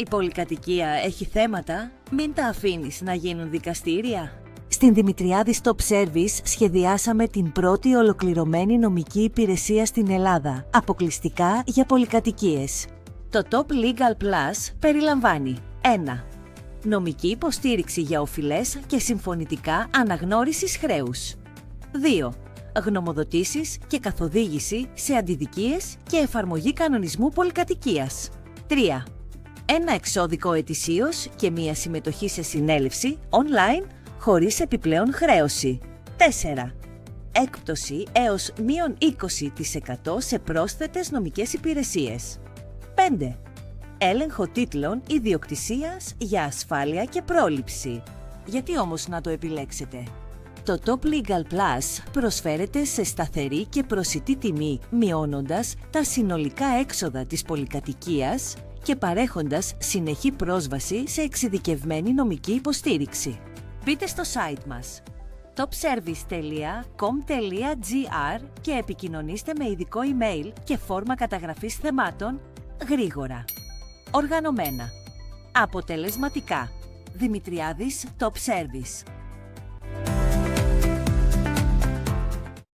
Η πολυκατοικία έχει θέματα, μην τα αφήνεις να γίνουν δικαστήρια. Στην Δημητριάδης Top Service σχεδιάσαμε την πρώτη ολοκληρωμένη νομική υπηρεσία στην Ελλάδα, αποκλειστικά για πολυκατοικίες. Το Top Legal Plus περιλαμβάνει 1. Νομική υποστήριξη για οφειλές και συμφωνητικά αναγνώρισης χρέους. 2. Γνωμοδοτήσεις και καθοδήγηση σε αντιδικίες και εφαρμογή κανονισμού πολυκατοικίας. 3. Ένα εξώδικο ετησίως και μία συμμετοχή σε συνέλευση online χωρίς επιπλέον χρέωση. 4. Έκπτωση έως μείον 20% σε πρόσθετες νομικές υπηρεσίες. 5. Έλεγχο τίτλων ιδιοκτησίας για ασφάλεια και πρόληψη. Γιατί όμως να το επιλέξετε? Το Top Legal Plus προσφέρεται σε σταθερή και προσιτή τιμή, μειώνοντας τα συνολικά έξοδα της πολυκατοικίας και παρέχοντας συνεχή πρόσβαση σε εξειδικευμένη νομική υποστήριξη. Μπείτε στο site μας topservice.com.gr και επικοινωνήστε με ειδικό email και φόρμα καταγραφής θεμάτων γρήγορα. Οργανωμένα. Αποτελεσματικά. Δημητριάδης Top Service.